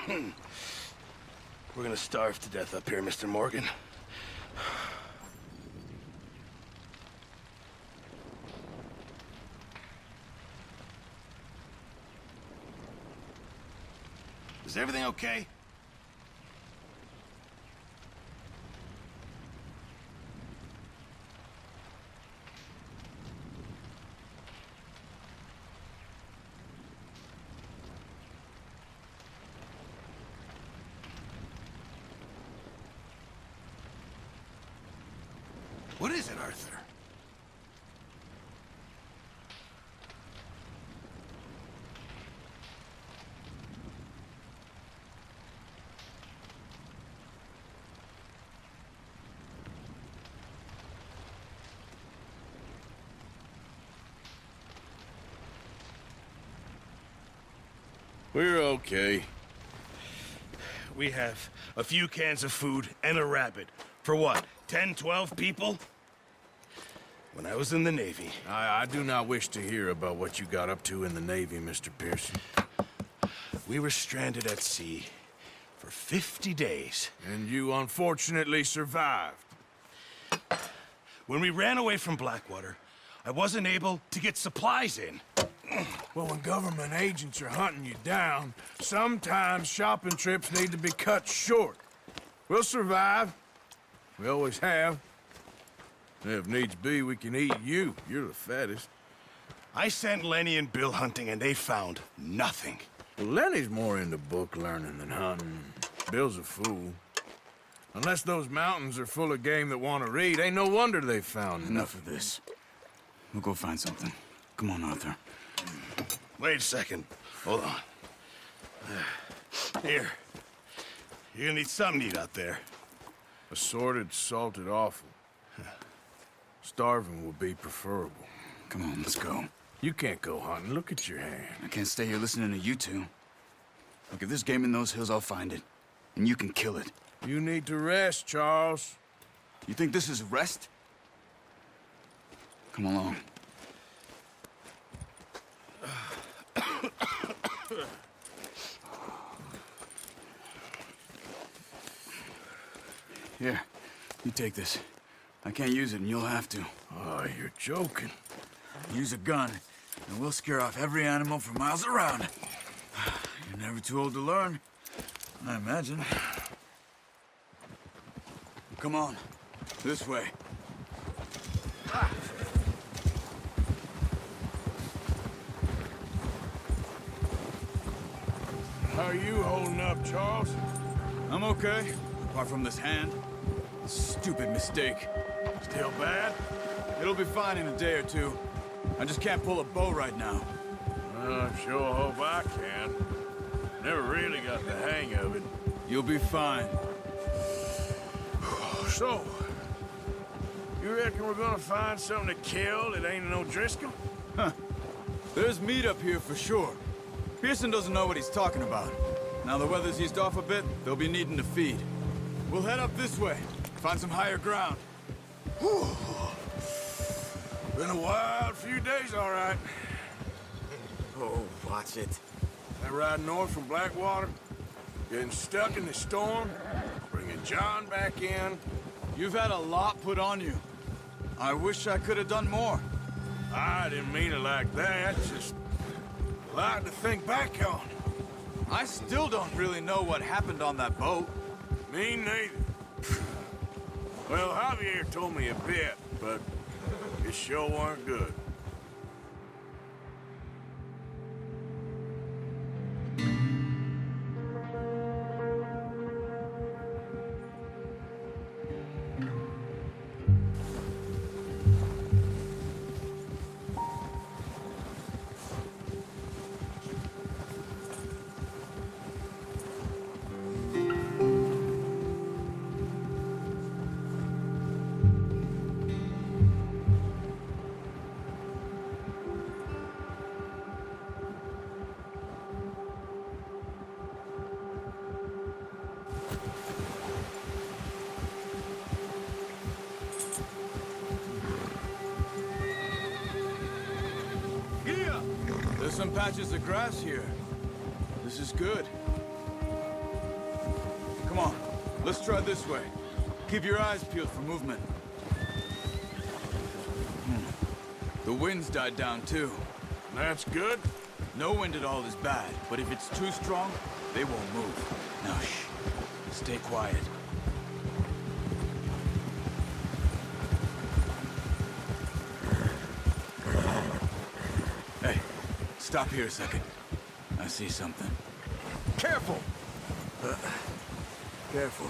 We're gonna starve to death up here, Mr. Morgan. Is everything okay? What is it, Arthur? We're okay. We have a few cans of food and a rabbit. For what, 10, 12 people? When I was in the Navy... I do not wish to hear about what you got up to in the Navy, Mr. Pearson. We were stranded at sea for 50 days. And you unfortunately survived. When we ran away from Blackwater, I wasn't able to get supplies in. Well, when government agents are hunting you down, sometimes shopping trips need to be cut short. We'll survive. We always have. If needs be, we can eat you. You're the fattest. I sent Lenny and Bill hunting, and they found nothing. Well, Lenny's more into book learning than hunting. Bill's a fool. Unless those mountains are full of game that want to read, ain't no wonder they found Enough of this. We'll go find something. Come on, Arthur. Wait a second. Hold on. Here. You're gonna need something to eat out there. Assorted, salted offal. Starving would be preferable. Come on, let's go. You can't go hunting. Look at your hand. I can't stay here listening to you two. Look, if there's game in those hills, I'll find it. And you can kill it. You need to rest, Charles. You think this is rest? Come along. Here, you take this. I can't use it, and you'll have to. Oh, you're joking. Use a gun, and we'll scare off every animal for miles around. You're never too old to learn, I imagine. Come on, this way. How are you holding up, Charles? I'm okay, apart from this hand. Stupid mistake. Still bad? It'll be fine in a day or two. I just can't pull a bow right now. I sure hope I can. Never really got the hang of it. You'll be fine. So, you reckon we're gonna find something to kill that ain't no Driscoll? Huh. There's meat up here for sure. Pearson doesn't know what he's talking about. Now the weather's eased off a bit, they'll be needing to feed. We'll head up this way, find some higher ground. Whew. Been a wild few days, all right. Oh, watch it. That ride north from Blackwater, getting stuck in the storm, bringing John back in. You've had a lot put on you. I wish I could have done more. I didn't mean it like that, just a lot to think back on. I still don't really know what happened on that boat. Me neither. Well, Javier told me a bit, but it sure weren't good. There's some patches of grass here. This is good. Come on, let's try this way. Keep your eyes peeled for movement. The wind's died down too. That's good. No wind at all is bad, but if it's too strong, they won't move. Now shh, stay quiet. Hey, stop here a second. I see something. Careful! Careful.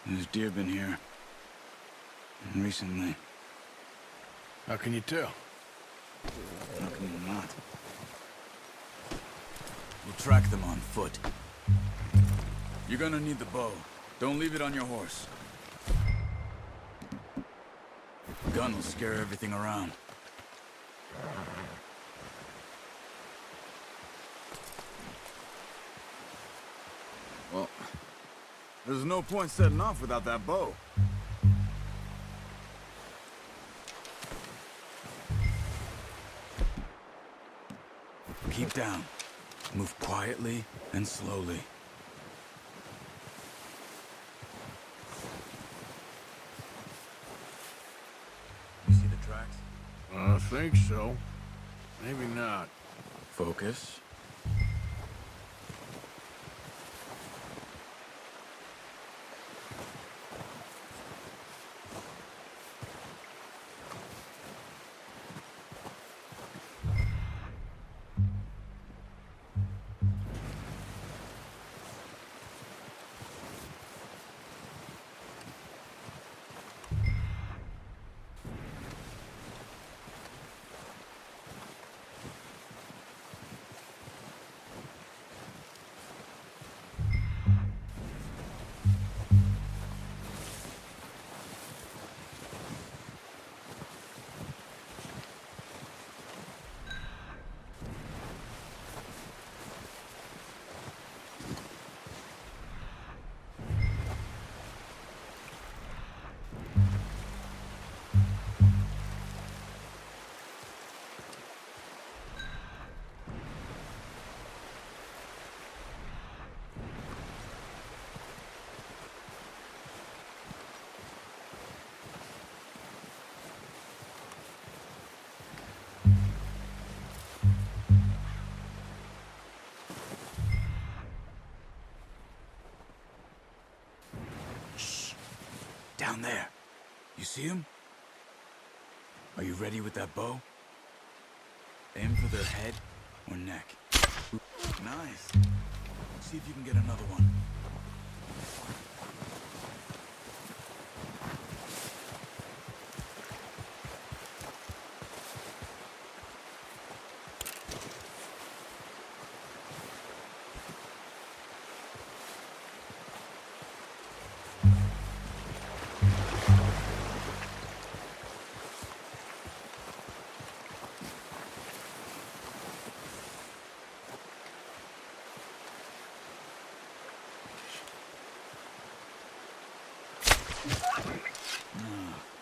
There's deer been here. Recently. How can you tell? How can you not? We'll track them on foot. You're gonna need the bow. Don't leave it on your horse. Gun will scare everything around. Well, there's no point setting off without that bow. Keep down. Move quietly and slowly. You see the tracks? I think so. Maybe not. Focus. Down there. You see him? Are you ready with that bow? Aim for their head or neck. Nice. See if you can get another one.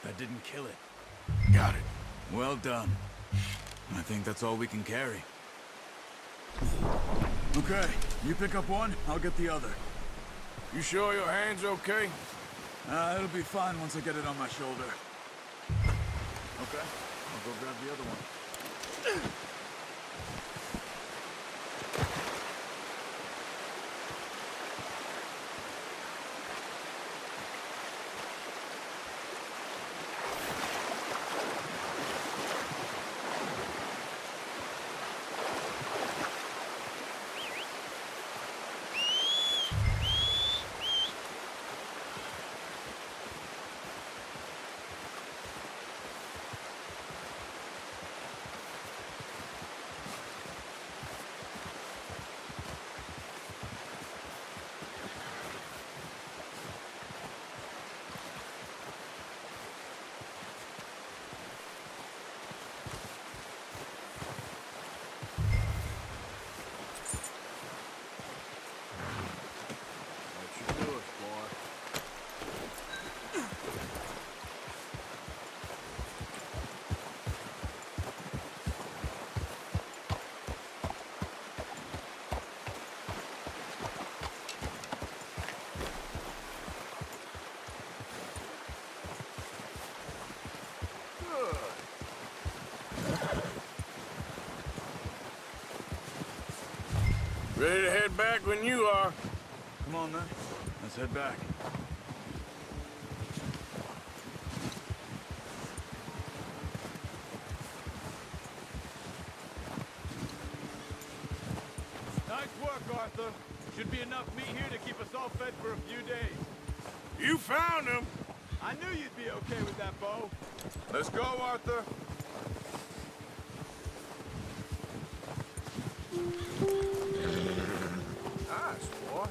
That didn't kill it. Got it. Well done. I think that's all we can carry. Okay, you pick up one, I'll get the other. You sure your hand's okay? It'll be fine once I get it on my shoulder. Okay, I'll go grab the other one. Ready to head back when you are. Come on, then. Let's head back. Nice work, Arthur. Should be enough meat here to keep us all fed for a few days. You found him. I knew you'd be okay with that bow. Let's go, Arthur. Nice, boy.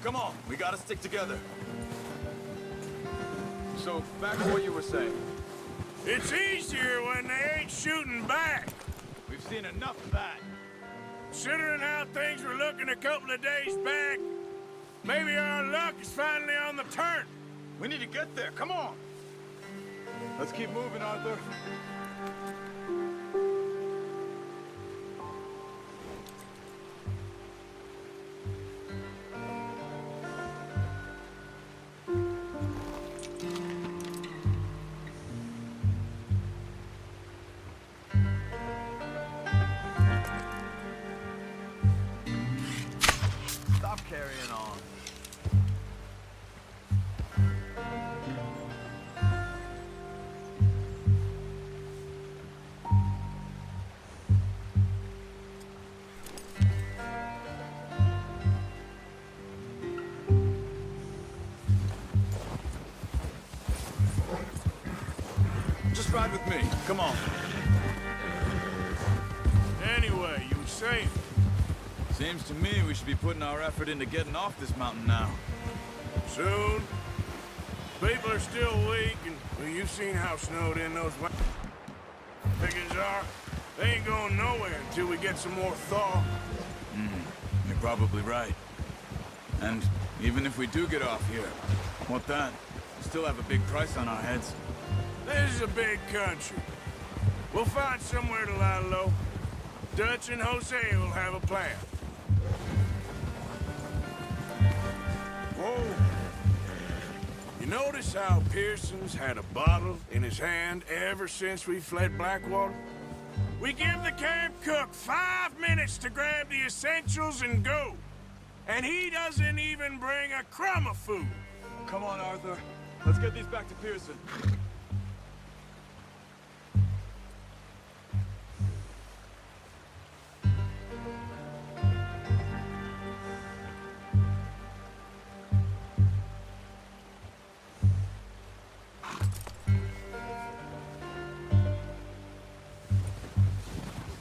Come on, we gotta stick together. So, back to what you were saying. It's easier when they ain't shooting back. We've seen enough of that. Considering how things were looking a couple of days back, maybe our luck is finally on the turn. We need to get there. Come on. Let's keep moving, Arthur. Stop carrying on. Just ride with me. Come on. Anyway, you were saying, Seems to me we should be putting our effort into getting off this mountain now. soon. People are still weak, and well, you've seen how snowed in those pickings are. They ain't going nowhere until we get some more thaw. You're probably right. And even if we do get off here, what then? We still have a big price on our heads. This is a big country. We'll find somewhere to lie low. Dutch and Jose will have a plan. Whoa. You notice how Pearson's had a bottle in his hand ever since we fled Blackwater? We give the camp cook 5 minutes to grab the essentials and go. And he doesn't even bring a crumb of food. Come on, Arthur. Let's get these back to Pearson.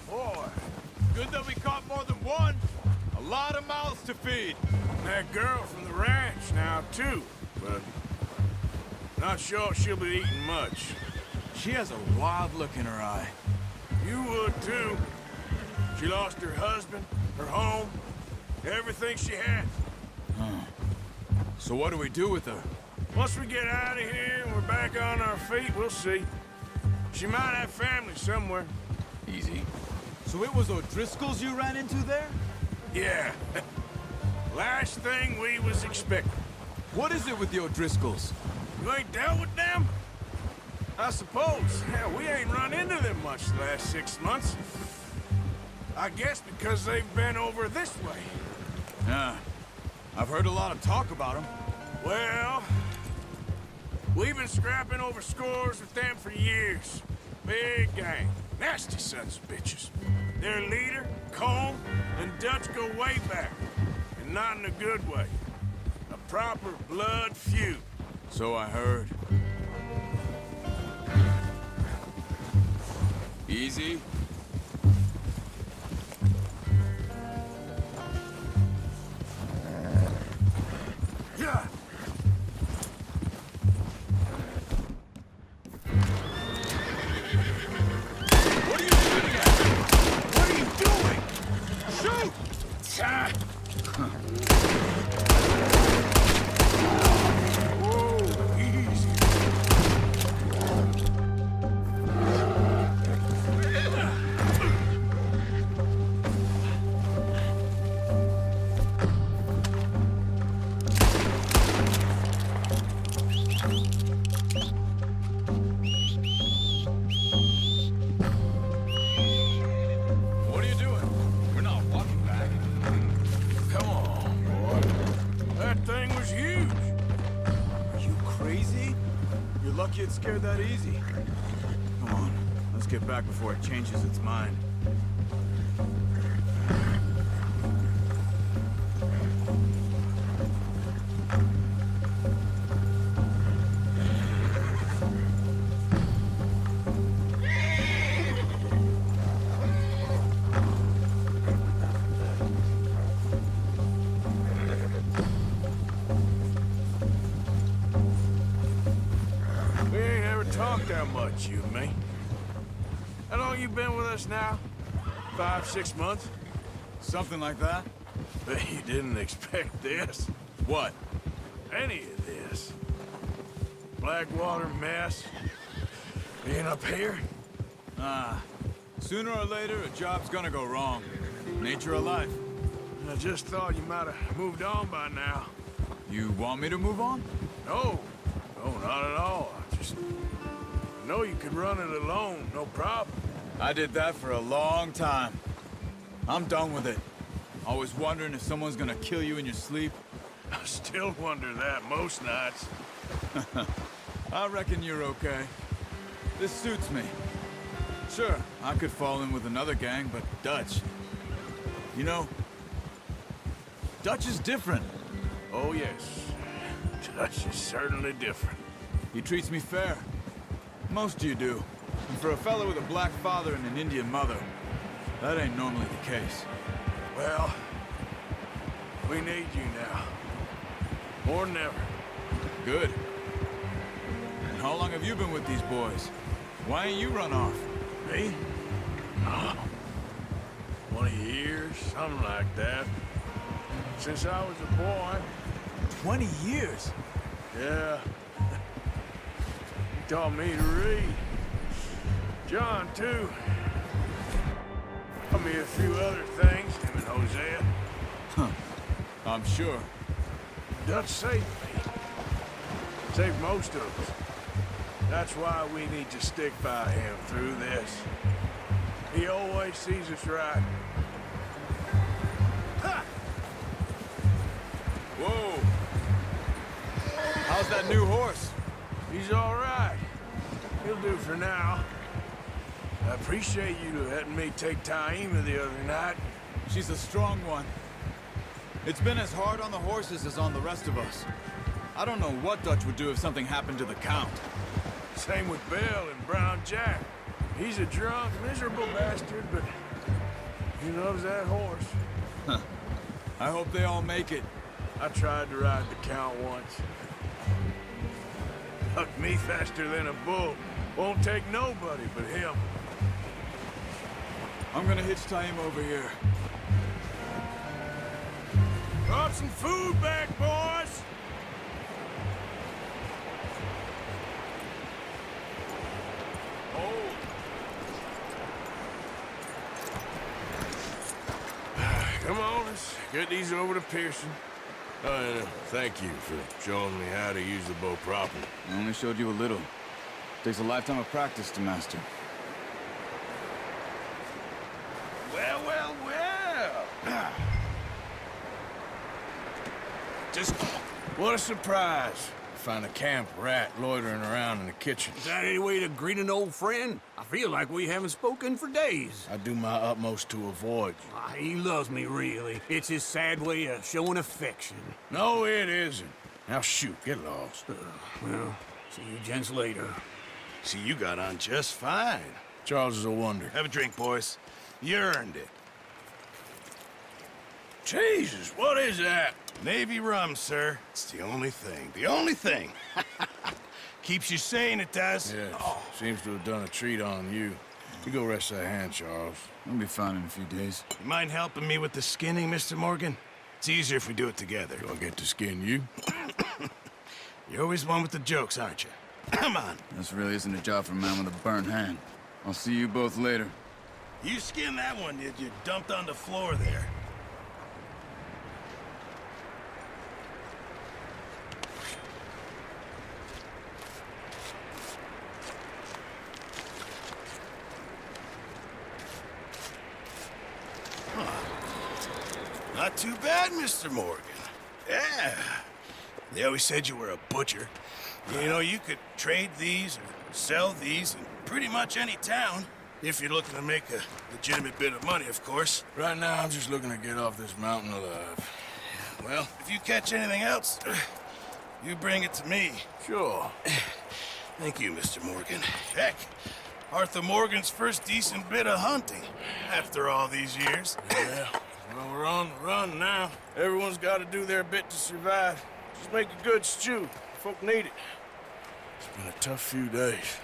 Boy, good that we caught more than one. A lot of mouths to feed. That girl from the ranch now, too. But not sure she'll be eating much. She has a wild look in her eye. You would, too. She lost her husband, her home, everything she had. So what do we do with her? Once we get out of here and we're back on our feet, we'll see. She might have family somewhere. Easy. So it was O'Driscoll's you ran into there? Yeah. Last thing we was expecting. What is it with the O'Driscolls? You ain't dealt with them? I suppose. Hell, we ain't run into them much the last 6 months. I guess because they've been over this way. Yeah. I've heard a lot of talk about them. Well, we've been scrapping over scores with them for years. Big gang. Nasty sons of bitches. Their leader, Cole, and Dutch go way back. And not in a good way. A proper blood feud. So I heard. Easy. Yeah. What are you shooting at? What are you doing? Shoot! Ah. lucky it's scared that easy. Come on, let's get back before it changes its mind. We ain't ever talked that much, you and me. How long you been with us now? 5, 6 months? Something like that? Bet you didn't expect this. What? Any of this. Blackwater mess. Being up here? Sooner or later, a job's gonna go wrong. Nature of life. I just thought you might have moved on by now. You want me to move on? No. No, not at all. I just know you could run it alone, no problem. I did that for a long time. I'm done with it. Always wondering if someone's gonna kill you in your sleep. I still wonder that most nights. I reckon you're okay. This suits me. Sure, I could fall in with another gang, but Dutch... You know, Dutch is different. Oh, yes. Dutch is certainly different. He treats me fair. Most of you do. And for a fellow with a black father and an Indian mother, that ain't normally the case. Well, we need you now. More than ever. Good. And how long have you been with these boys? Why ain't you run off? Me? Oh, 20 years, something like that. Since I was a boy. 20 years? Yeah. He taught me to read. John, too. Taught me a few other things, him and Hosea. I'm sure. Dutch saved me. Saved most of us. That's why we need to stick by him through this. He always sees us right. Ha! Whoa! How's that new horse? He's all right. He'll do for now. I appreciate you letting me take Taima the other night. She's a strong one. It's been as hard on the horses as on the rest of us. I don't know what Dutch would do if something happened to the Count. Same with Bill and Brown Jack. He's a drunk, miserable bastard, but he loves that horse. I hope they all make it. I tried to ride the Count once. Hucked me faster than a bull. Won't take nobody but him. I'm gonna hitch Taima over here. Brought some food back, boys! Oh. Come on, let's get these over to Pearson. And thank you for showing me how to use the bow properly. I only showed you a little. Takes a lifetime of practice to master. Well, well, well. Just what a surprise. Find a camp rat loitering around in the kitchen. Is that any way to greet an old friend? I feel like we haven't spoken for days. I do my utmost to avoid you. He loves me, really. It's his sad way of showing affection. No, it isn't. Now shoot, get lost. Well, see you gents later. See, you got on just fine. Charles is a wonder. Have a drink, boys. You earned it. Jesus, what is that? Navy rum, sir. It's the only thing. The only thing. Keeps you sane, it does. Yeah, seems to have done a treat on you. You go rest that hand, Charles. I'll be fine in a few days. You mind helping me with the skinning, Mr. Morgan? It's easier if we do it together. Do I get to skin you? You're always one with the jokes, aren't you? Come on. This really isn't a job for a man with a burnt hand. I'll see you both later. You skinned that one, did you? Dumped on the floor there. Not too bad, Mr. Morgan. Yeah. They always said you were a butcher. You know, you could trade these or sell these in pretty much any town. If you're looking to make a legitimate bit of money, of course. Right now, I'm just looking to get off this mountain alive. Well, if you catch anything else, you bring it to me. Sure. Thank you, Mr. Morgan. Heck, Arthur Morgan's first decent bit of hunting after all these years. Yeah, well, we're on the run now. Everyone's got to do their bit to survive. Just make a good stew. Folk need it. It's been a tough few days.